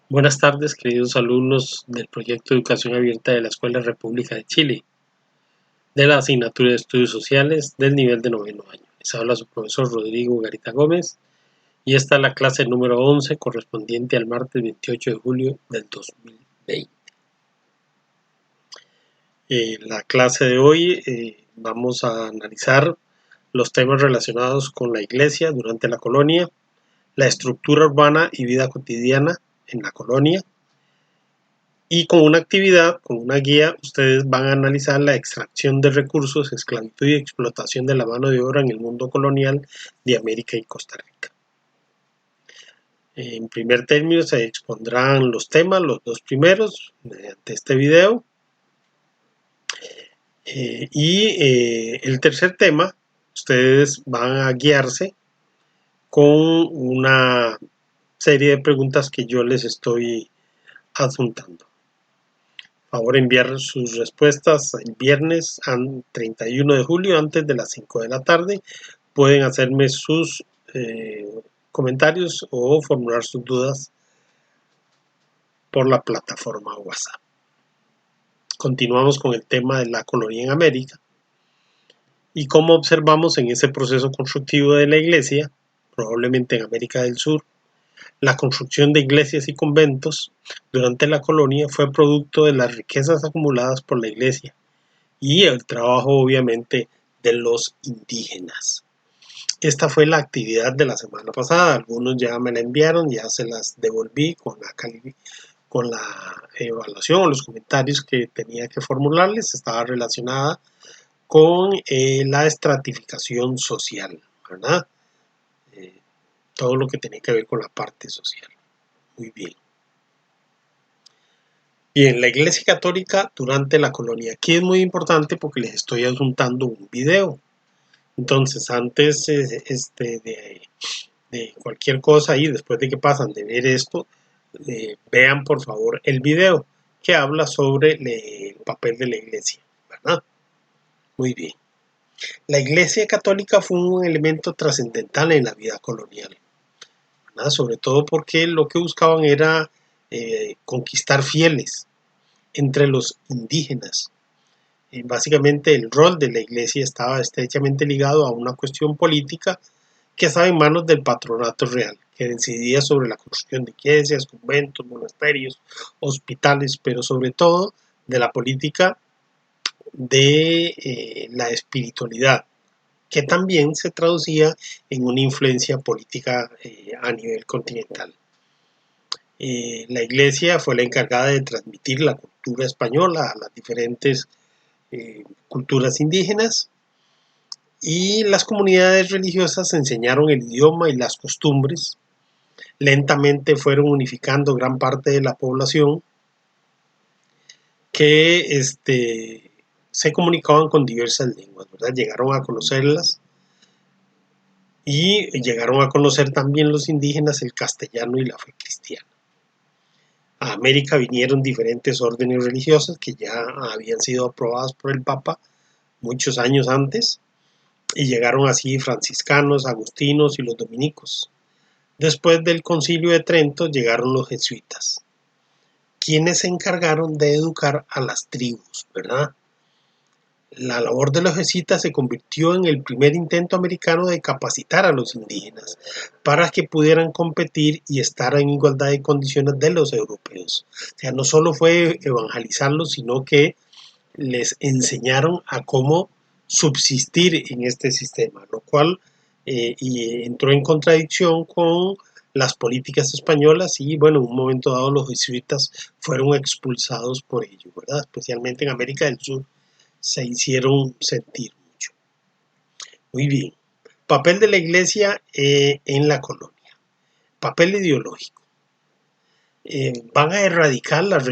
Buenas tardes, queridos alumnos del proyecto Educación Abierta de la Escuela República de Chile, de la asignatura de Estudios Sociales del nivel de noveno año. Les habla su profesor Rodrigo Garita Gómez y esta es la clase número 11 correspondiente al martes 28 de julio del 2020. La clase de hoy vamos a analizar los temas relacionados con la iglesia durante la colonia, la estructura urbana y vida cotidiana en la colonia. Y con una actividad, con una guía, ustedes van a analizar la extracción de recursos, esclavitud y explotación de la mano de obra en el mundo colonial de América y Costa Rica. En primer término se expondrán los temas, los dos primeros, mediante este video. El tercer tema, ustedes van a guiarse con una serie de preguntas que yo les estoy adjuntando. Favor enviar sus respuestas el viernes 31 de julio antes de las 5 de la tarde. Pueden hacerme sus comentarios o formular sus dudas por la plataforma WhatsApp. Continuamos con el tema de la colonia en América y cómo observamos en ese proceso constructivo de la iglesia, probablemente en América del Sur, la construcción de iglesias y conventos durante la colonia fue producto de las riquezas acumuladas por la iglesia y el trabajo obviamente de los indígenas. Esta fue la actividad de la semana pasada, algunos ya me la enviaron, ya se las devolví con la evaluación o los comentarios que tenía que formularles. Estaba relacionada con la estratificación social, ¿verdad? Todo lo que tenía que ver con la parte social. Muy bien. Bien, la Iglesia Católica durante la colonia. Aquí es muy importante porque les estoy adjuntando un video. Entonces, antes de cualquier cosa y después de que pasan de ver esto, vean por favor el video que habla sobre el papel de la iglesia, ¿verdad? Muy bien. La Iglesia Católica fue un elemento trascendental en la vida colonial, ¿verdad? Sobre todo porque lo que buscaban era conquistar fieles entre los indígenas. Básicamente el rol de la iglesia estaba estrechamente ligado a una cuestión política que estaba en manos del patronato real, que decidía sobre la construcción de iglesias, conventos, monasterios, hospitales, pero sobre todo de la política de la espiritualidad, que también se traducía en una influencia política a nivel continental. La iglesia fue la encargada de transmitir la cultura española a las diferentes culturas indígenas, y las comunidades religiosas enseñaron el idioma y las costumbres. Lentamente fueron unificando gran parte de la población que se comunicaban con diversas lenguas, ¿verdad? Llegaron a conocerlas y llegaron a conocer también los indígenas el castellano y la fe cristiana. A América vinieron diferentes órdenes religiosas que ya habían sido aprobadas por el Papa muchos años antes, y llegaron así franciscanos, agustinos y los dominicos. Después del Concilio de Trento llegaron los jesuitas, quienes se encargaron de educar a las tribus, ¿verdad? La labor de los jesuitas se convirtió en el primer intento americano de capacitar a los indígenas para que pudieran competir y estar en igualdad de condiciones de los europeos. O sea, no solo fue evangelizarlos, sino que les enseñaron a cómo subsistir en este sistema, lo cual y entró en contradicción con las políticas españolas y bueno, en un momento dado los jesuitas fueron expulsados por ello, ¿verdad? Especialmente en América del Sur se hicieron sentir mucho. Muy bien. Papel de la iglesia en la colonia. Papel ideológico. Van a erradicar las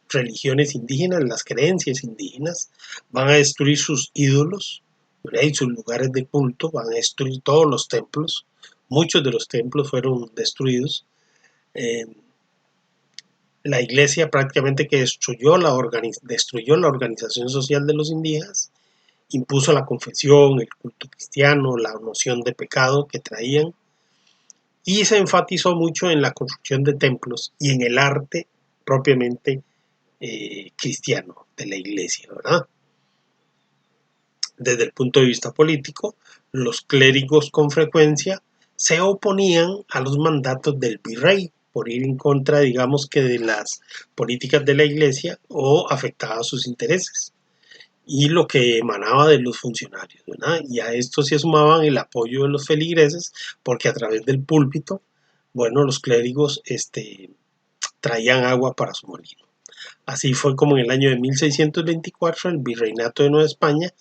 religiones indígenas, las creencias indígenas, van a destruir sus ídolos, ¿verdad? Y sus lugares de culto, van a destruir todos los templos, muchos de los templos fueron destruidos. La iglesia prácticamente que destruyó la organización social de los indígenas, impuso la confesión, el culto cristiano, la noción de pecado que traían, y se enfatizó mucho en la construcción de templos y en el arte propiamente cristiano de la iglesia, ¿verdad? Desde el punto de vista político, los clérigos con frecuencia se oponían a los mandatos del virrey por ir en contra, digamos que de las políticas de la iglesia o afectaba sus intereses y lo que emanaba de los funcionarios, ¿verdad? Y a esto se sumaban el apoyo de los feligreses porque a través del púlpito, bueno, los clérigos traían agua para su molino. Así fue como en el año de 1624 el virreinato de Nueva España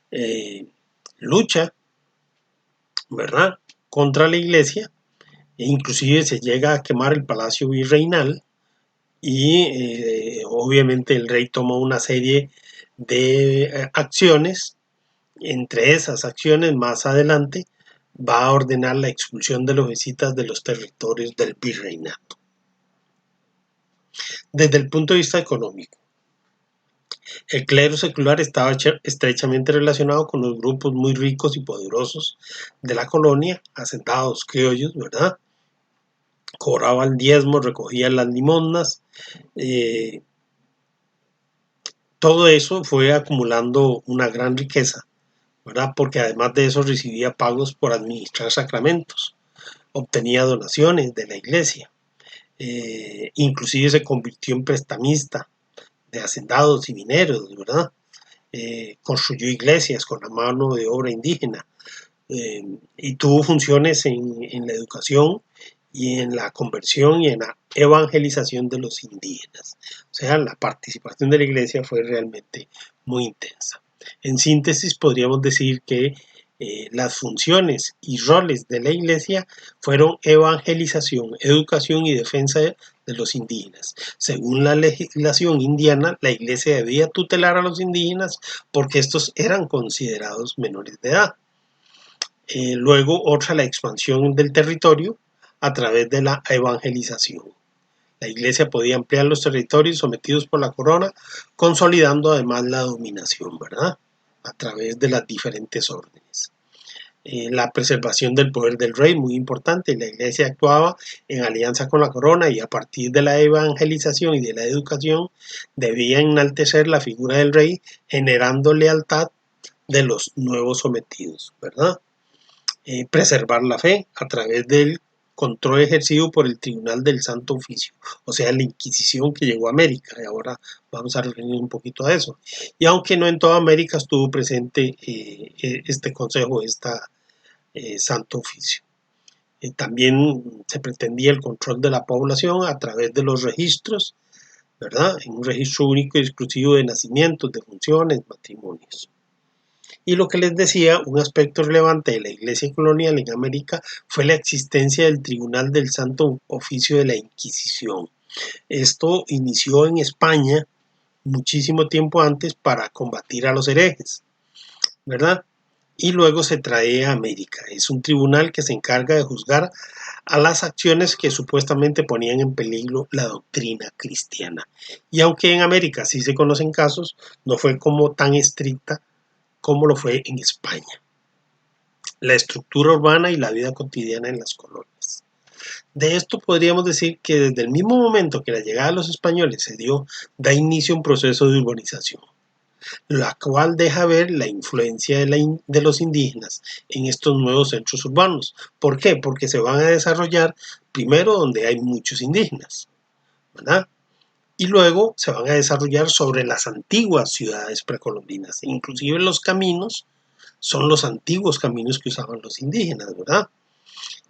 eh, lucha, ¿verdad?, contra la iglesia, e inclusive se llega a quemar el palacio virreinal y obviamente el rey toma una serie de acciones. Entre esas acciones, más adelante, va a ordenar la expulsión de los jesuitas de los territorios del virreinato. Desde el punto de vista económico, el clero secular estaba estrechamente relacionado con los grupos muy ricos y poderosos de la colonia, hacendados criollos, ¿verdad? Cobraban diezmos, recogían las limosnas. Todo eso fue acumulando una gran riqueza, ¿verdad? Porque además de eso recibía pagos por administrar sacramentos, obtenía donaciones de la iglesia, inclusive se convirtió en prestamista de hacendados y mineros, ¿verdad? Construyó iglesias con la mano de obra indígena y tuvo funciones en la educación y en la conversión y en la evangelización de los indígenas. O sea, la participación de la iglesia fue realmente muy intensa. En síntesis, podríamos decir que las funciones y roles de la iglesia fueron evangelización, educación y defensa de los indígenas. Según la legislación indiana, la iglesia debía tutelar a los indígenas porque estos eran considerados menores de edad. Luego, otra, la expansión del territorio a través de la evangelización. La iglesia podía ampliar los territorios sometidos por la corona, consolidando además la dominación, ¿verdad? A través de las diferentes órdenes. La preservación del poder del rey, muy importante. La iglesia actuaba en alianza con la corona y a partir de la evangelización y de la educación debía enaltecer la figura del rey, generando lealtad de los nuevos sometidos, ¿verdad? Preservar la fe a través del control ejercido por el Tribunal del Santo Oficio, o sea, la Inquisición que llegó a América, y ahora vamos a referir un poquito a eso. Y aunque no en toda América estuvo presente este consejo, Santo Oficio. También se pretendía el control de la población a través de los registros, ¿verdad? En un registro único y exclusivo de nacimientos, de funciones, matrimonios. Y lo que les decía, un aspecto relevante de la Iglesia colonial en América fue la existencia del Tribunal del Santo Oficio de la Inquisición. Esto inició en España muchísimo tiempo antes para combatir a los herejes, ¿verdad? Y luego se trae a América. Es un tribunal que se encarga de juzgar a las acciones que supuestamente ponían en peligro la doctrina cristiana. Y aunque en América sí se conocen casos, no fue como tan estricta como lo fue en España. La estructura urbana y la vida cotidiana en las colonias. De esto podríamos decir que desde el mismo momento que la llegada de los españoles se dio, da inicio a un proceso de urbanización, la cual deja ver la influencia de los indígenas en estos nuevos centros urbanos. ¿Por qué? Porque se van a desarrollar primero donde hay muchos indígenas, ¿verdad? Y luego se van a desarrollar sobre las antiguas ciudades precolombinas. Inclusive los caminos son los antiguos caminos que usaban los indígenas, ¿verdad?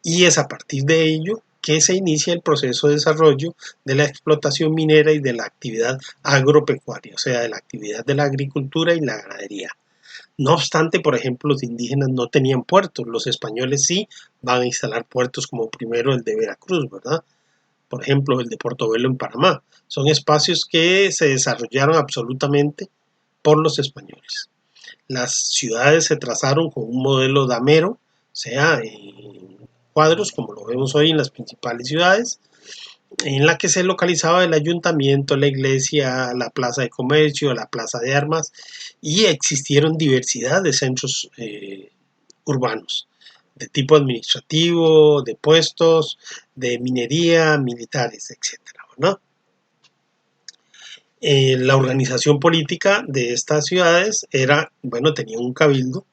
Y es a partir de ello que se inicia el proceso de desarrollo de la explotación minera y de la actividad agropecuaria, o sea, de la actividad de la agricultura y la ganadería. No obstante, por ejemplo, los indígenas no tenían puertos, los españoles sí van a instalar puertos como primero el de Veracruz, ¿verdad? Por ejemplo, el de Portobelo en Panamá. Son espacios que se desarrollaron absolutamente por los españoles. Las ciudades se trazaron con un modelo damero, o sea, en cuadros, como lo vemos hoy en las principales ciudades, en la que se localizaba el ayuntamiento, la iglesia, la plaza de comercio, la plaza de armas, y existieron diversidad de centros urbanos, de tipo administrativo, de puestos, de minería, militares, etcétera, ¿verdad? La organización política de estas ciudades era, bueno, tenía un cabildo,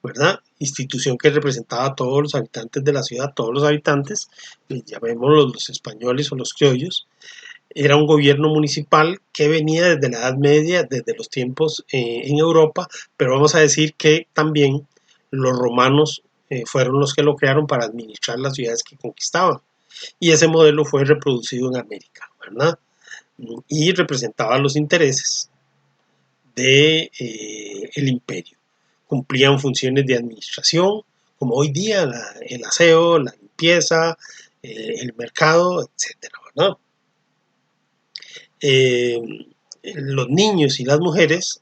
¿verdad? Institución que representaba a todos los habitantes de la ciudad, todos los habitantes, llamémoslos los españoles o los criollos. Era un gobierno municipal que venía desde la Edad Media, desde los tiempos en Europa, pero vamos a decir que también los romanos fueron los que lo crearon para administrar las ciudades que conquistaban. Y ese modelo fue reproducido en América, ¿verdad? Y representaba los intereses de, el imperio. Cumplían funciones de administración, como hoy día el aseo, la limpieza, el mercado, etcétera, ¿verdad? Eh, los niños y las mujeres,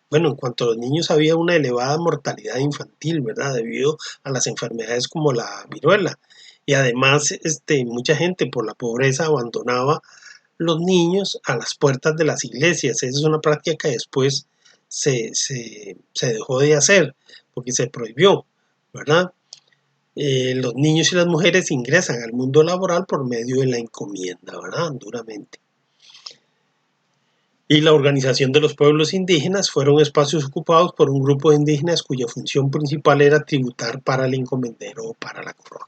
bueno, en cuanto a los niños había una elevada mortalidad infantil, ¿verdad? Debido a las enfermedades como la viruela. Y además, mucha gente por la pobreza abandonaba los niños a las puertas de las iglesias. Esa es una práctica que después se dejó de hacer porque se prohibió, ¿verdad? Los niños y las mujeres ingresan al mundo laboral por medio de la encomienda, ¿verdad? Duramente. Y la organización de los pueblos indígenas fueron espacios ocupados por un grupo de indígenas cuya función principal era tributar para el encomendero o para la corona.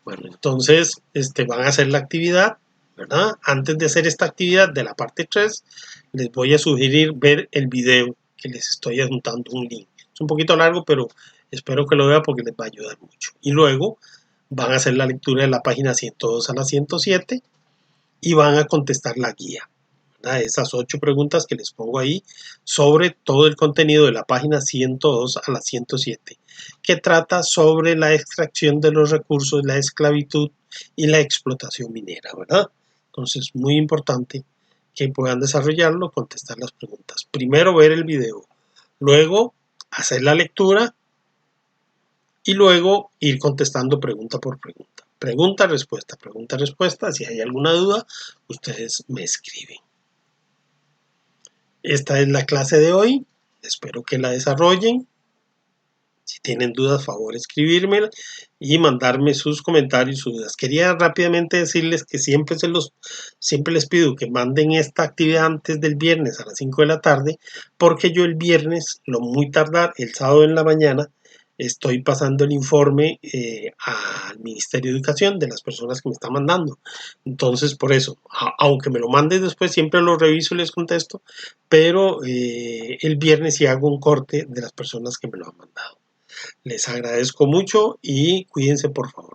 Bueno, entonces van a hacer la actividad, ¿verdad? Antes de hacer esta actividad de la parte 3, les voy a sugerir ver el video que les estoy adjuntando un link. Es un poquito largo, pero espero que lo vean porque les va a ayudar mucho. Y luego van a hacer la lectura de la página 102 a la 107 y van a contestar la guía. Esas 8 preguntas que les pongo ahí sobre todo el contenido de la página 102 a la 107, que trata sobre la extracción de los recursos, la esclavitud y la explotación minera, ¿verdad? Entonces, muy importante que puedan desarrollarlo, contestar las preguntas. Primero ver el video, luego hacer la lectura y luego ir contestando pregunta por pregunta. Pregunta, respuesta, pregunta, respuesta. Si hay alguna duda, ustedes me escriben. Esta es la clase de hoy, espero que la desarrollen. Si tienen dudas, favor escribirme y mandarme sus comentarios, sus dudas. Quería rápidamente decirles que siempre les pido que manden esta actividad antes del viernes a las 5 de la tarde, porque yo el viernes, lo muy tardar, el sábado en la mañana, estoy pasando el informe al Ministerio de Educación de las personas que me están mandando. Entonces, por eso, aunque me lo manden después, siempre lo reviso y les contesto, pero el viernes sí hago un corte de las personas que me lo han mandado. Les agradezco mucho y cuídense por favor.